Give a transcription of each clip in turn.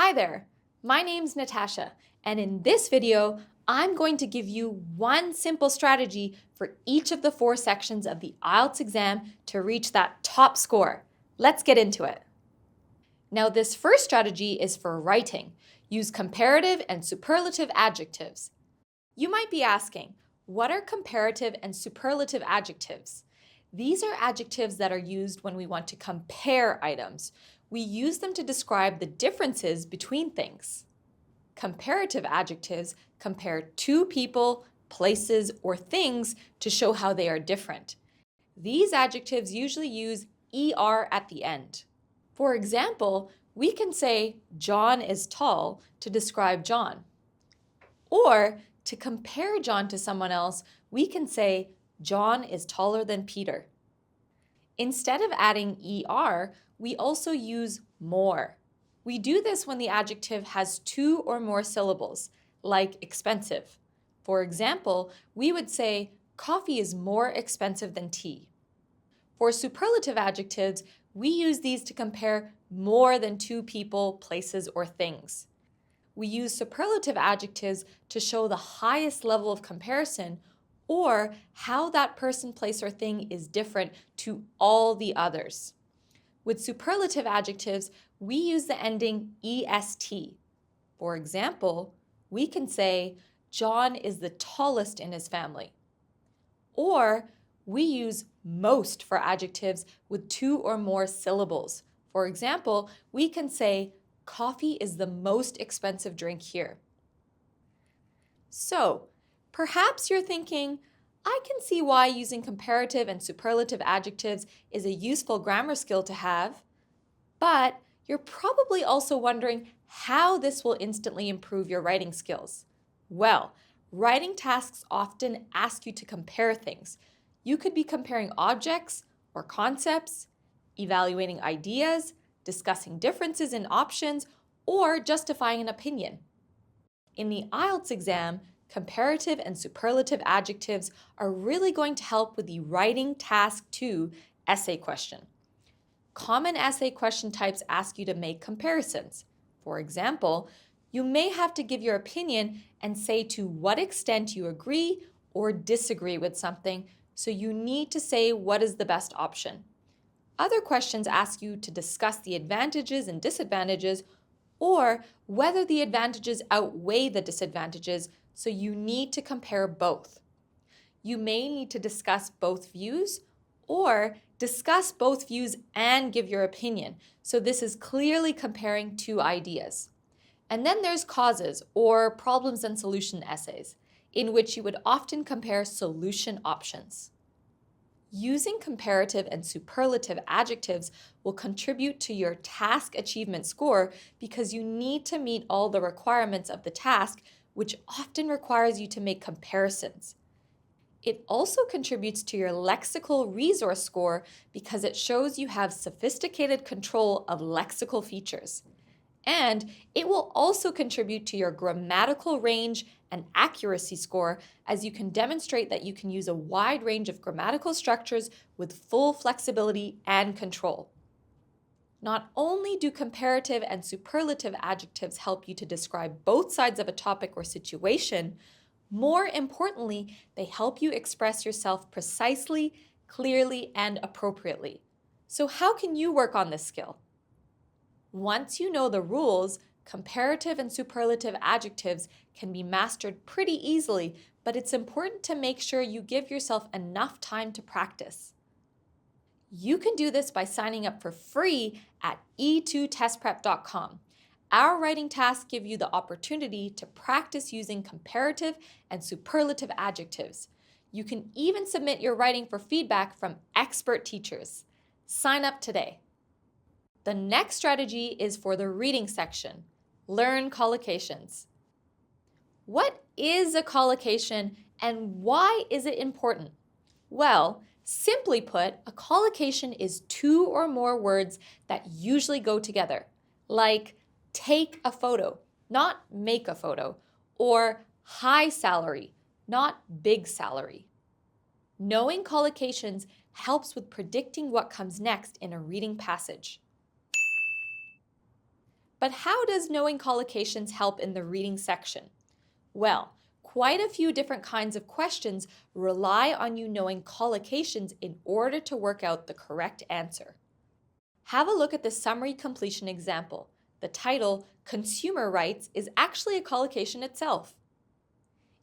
Hi there, my name's Natasha, and in this video, I'm going to give you one simple strategy for each of the 4 sections of the IELTS exam to reach that top score. Let's get into it. Now, this first strategy is for writing. Use comparative and superlative adjectives. You might be asking, what are comparative and superlative adjectives? These are adjectives that are used when we want to compare items. We use them to describe the differences between things. Comparative adjectives compare 2 people, places, or things to show how they are different. These adjectives usually use ER at the end. For example, we can say John is tall to describe John. Or to compare John to someone else, we can say John is taller than Peter. Instead of adding ER, we also use more. We do this when the adjective has 2 or more syllables, like expensive. For example, we would say coffee is more expensive than tea. For superlative adjectives, we use these to compare more than 2 people, places, or things. We use superlative adjectives to show the highest level of comparison or how that person, place, or thing is different to all the others. With superlative adjectives, we use the ending est. For example, we can say, John is the tallest in his family. Or we use most for adjectives with 2 or more syllables. For example, we can say, coffee is the most expensive drink here. So, perhaps you're thinking, I can see why using comparative and superlative adjectives is a useful grammar skill to have, but you're probably also wondering how this will instantly improve your writing skills. Well, writing tasks often ask you to compare things. You could be comparing objects or concepts, evaluating ideas, discussing differences in options, or justifying an opinion. In the IELTS exam, comparative and superlative adjectives are really going to help with the Writing Task 2 essay question. Common essay question types ask you to make comparisons. For example, you may have to give your opinion and say to what extent you agree or disagree with something, so you need to say what is the best option. Other questions ask you to discuss the advantages and disadvantages or whether the advantages outweigh the disadvantages, so you need to compare both. You may need to discuss both views or discuss both views and give your opinion, so this is clearly comparing 2 ideas. And then there's causes or problems and solution essays, in which you would often compare solution options. Using comparative and superlative adjectives will contribute to your task achievement score because you need to meet all the requirements of the task, which often requires you to make comparisons. It also contributes to your lexical resource score because it shows you have sophisticated control of lexical features. And it will also contribute to your grammatical range and accuracy score, as you can demonstrate that you can use a wide range of grammatical structures with full flexibility and control. Not only do comparative and superlative adjectives help you to describe both sides of a topic or situation, more importantly, they help you express yourself precisely, clearly, and appropriately. So how can you work on this skill? Once you know the rules, comparative and superlative adjectives can be mastered pretty easily, but it's important to make sure you give yourself enough time to practice. You can do this by signing up for free at e2testprep.com. Our writing tasks give you the opportunity to practice using comparative and superlative adjectives. You can even submit your writing for feedback from expert teachers. Sign up today. The next strategy is for the reading section. Learn collocations. What is a collocation and why is it important? Well, simply put, a collocation is 2 or more words that usually go together, like take a photo, not make a photo, or high salary, not big salary. Knowing collocations helps with predicting what comes next in a reading passage. But how does knowing collocations help in the reading section? Well, quite a few different kinds of questions rely on you knowing collocations in order to work out the correct answer. Have a look at the summary completion example. The title, Consumer Rights, is actually a collocation itself.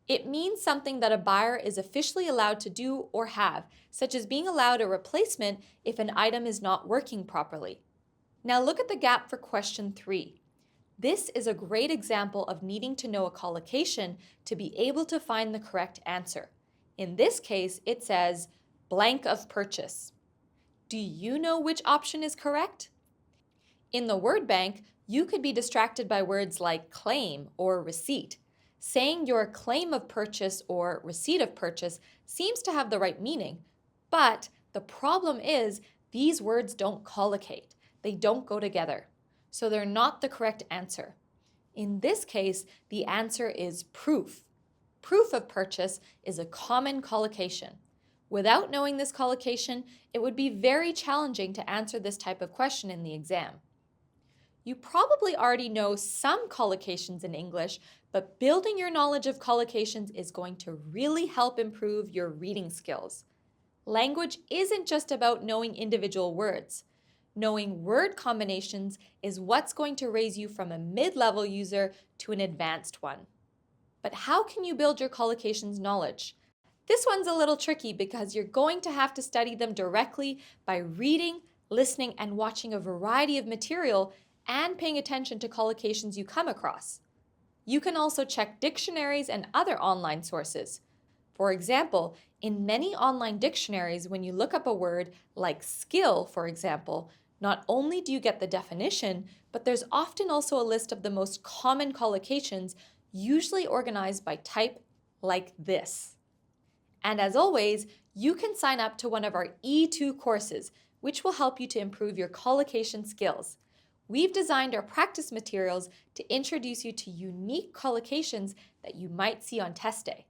It means something that a buyer is officially allowed to do or have, such as being allowed a replacement if an item is not working properly. Now look at the gap for question 3. This is a great example of needing to know a collocation to be able to find the correct answer. In this case, it says blank of purchase. Do you know which option is correct? In the word bank, you could be distracted by words like claim or receipt. Saying your claim of purchase or receipt of purchase seems to have the right meaning, but the problem is these words don't collocate. They don't go together, so they're not the correct answer. In this case, the answer is proof. Proof of purchase is a common collocation. Without knowing this collocation, it would be very challenging to answer this type of question in the exam. You probably already know some collocations in English, but building your knowledge of collocations is going to really help improve your reading skills. Language isn't just about knowing individual words. Knowing word combinations is what's going to raise you from a mid-level user to an advanced one. But how can you build your collocations knowledge? This one's a little tricky because you're going to have to study them directly by reading, listening, and watching a variety of material and paying attention to collocations you come across. You can also check dictionaries and other online sources. For example, in many online dictionaries, when you look up a word like skill, for example, not only do you get the definition, but there's often also a list of the most common collocations, usually organized by type like this. And as always, you can sign up to one of our E2 courses, which will help you to improve your collocation skills. We've designed our practice materials to introduce you to unique collocations that you might see on test day.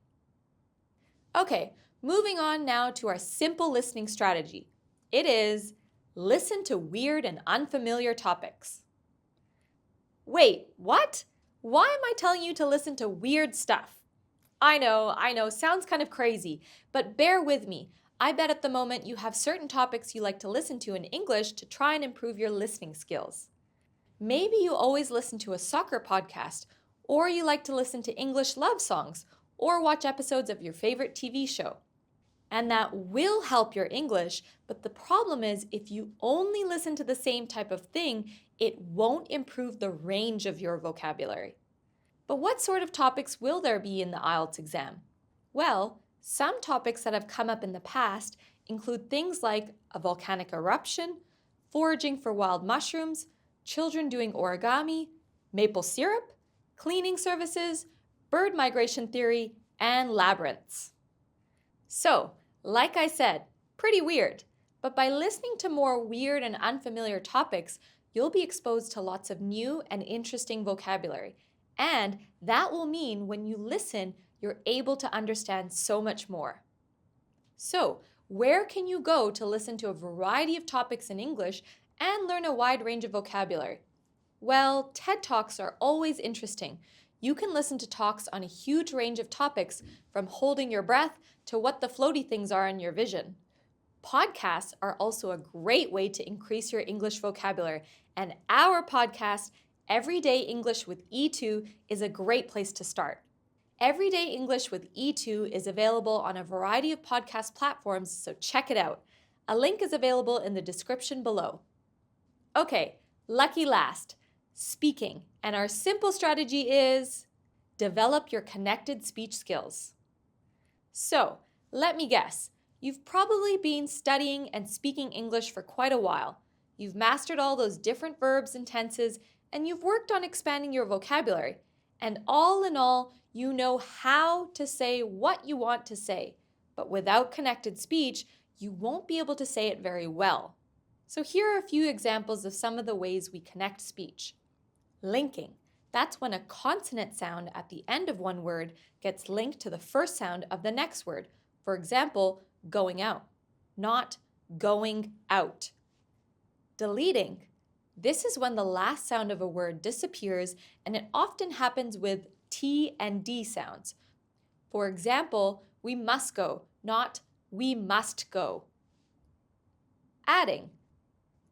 Okay, moving on now to our simple listening strategy. It is listen to weird and unfamiliar topics. Wait, what? Why am I telling you to listen to weird stuff? I know, sounds kind of crazy, but bear with me. I bet at the moment you have certain topics you like to listen to in English to try and improve your listening skills. Maybe you always listen to a soccer podcast, or you like to listen to English love songs, or watch episodes of your favorite TV show. And that will help your English, but the problem is if you only listen to the same type of thing, it won't improve the range of your vocabulary. But what sort of topics will there be in the IELTS exam? Well, some topics that have come up in the past include things like a volcanic eruption, foraging for wild mushrooms, children doing origami, maple syrup, cleaning services, bird migration theory, and labyrinths. So, like I said, pretty weird, but by listening to more weird and unfamiliar topics, you'll be exposed to lots of new and interesting vocabulary, and that will mean when you listen, you're able to understand so much more. So, where can you go to listen to a variety of topics in English and learn a wide range of vocabulary? Well, TED Talks are always interesting. You can listen to talks on a huge range of topics, from holding your breath to what the floaty things are in your vision. Podcasts are also a great way to increase your English vocabulary, and our podcast, Everyday English with E2, is a great place to start. Everyday English with E2 is available on a variety of podcast platforms, so check it out. A link is available in the description below. Okay, lucky last, speaking. And our simple strategy is develop your connected speech skills. So, let me guess. You've probably been studying and speaking English for quite a while. You've mastered all those different verbs and tenses, and you've worked on expanding your vocabulary. And all in all, you know how to say what you want to say. But without connected speech, you won't be able to say it very well. So here are a few examples of some of the ways we connect speech. Linking. That's when a consonant sound at the end of one word gets linked to the first sound of the next word. For example, going out, not going out. Deleting. This is when the last sound of a word disappears, and it often happens with T and D sounds. For example, we must go, not we must go. Adding.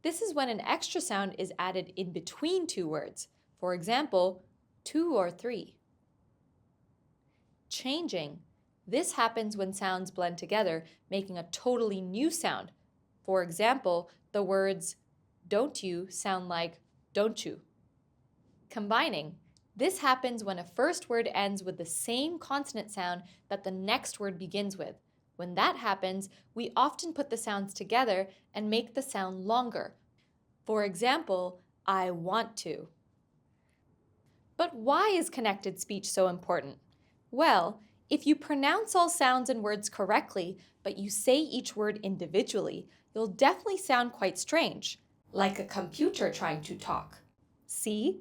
This is when an extra sound is added in between two words. For example, 2 or 3. Changing. This happens when sounds blend together, making a totally new sound. For example, the words don't you sound like don't you. Combining. This happens when a first word ends with the same consonant sound that the next word begins with. When that happens, we often put the sounds together and make the sound longer. For example, I want to. But why is connected speech so important? Well, if you pronounce all sounds and words correctly, but you say each word individually, you'll definitely sound quite strange, like a computer trying to talk. See?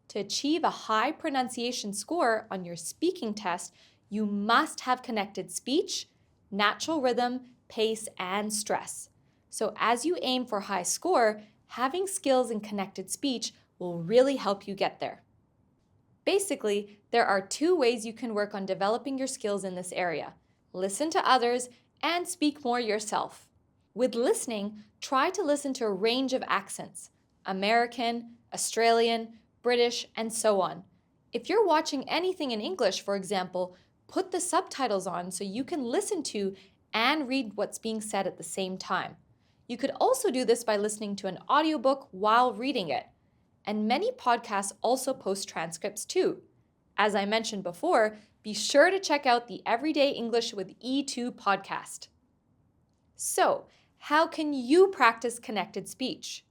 To achieve a high pronunciation score on your speaking test, you must have connected speech, natural rhythm, pace, and stress. So as you aim for high score, having skills in connected speech will really help you get there. Basically, there are 2 ways you can work on developing your skills in this area. Listen to others and speak more yourself. With listening, try to listen to a range of accents: American, Australian, British, and so on. If you're watching anything in English, for example, put the subtitles on so you can listen to and read what's being said at the same time. You could also do this by listening to an audiobook while reading it. And many podcasts also post transcripts too. As I mentioned before, be sure to check out the Everyday English with E2 podcast. So, how can you practice connected speech?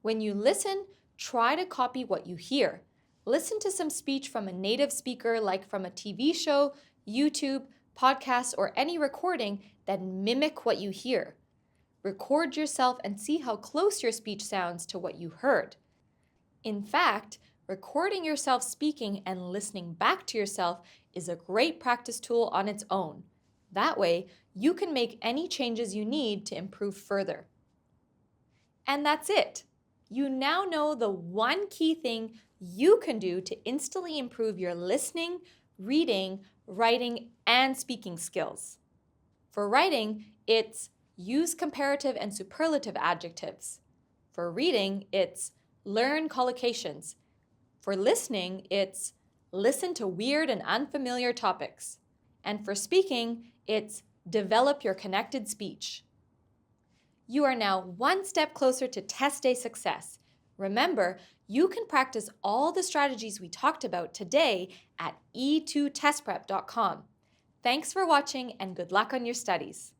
When you listen, try to copy what you hear. Listen to some speech from a native speaker, like from a TV show, YouTube, podcast, or any recording, then mimic what you hear. Record yourself and see how close your speech sounds to what you heard. In fact, recording yourself speaking and listening back to yourself is a great practice tool on its own. That way, you can make any changes you need to improve further. And that's it. You now know the one key thing you can do to instantly improve your listening, reading, writing, and speaking skills. For writing, it's use comparative and superlative adjectives. For reading, it's learn collocations. For listening, it's listen to weird and unfamiliar topics. And for speaking, it's develop your connected speech. You are now one step closer to test day success. Remember, you can practice all the strategies we talked about today at e2testprep.com. Thanks for watching and good luck on your studies.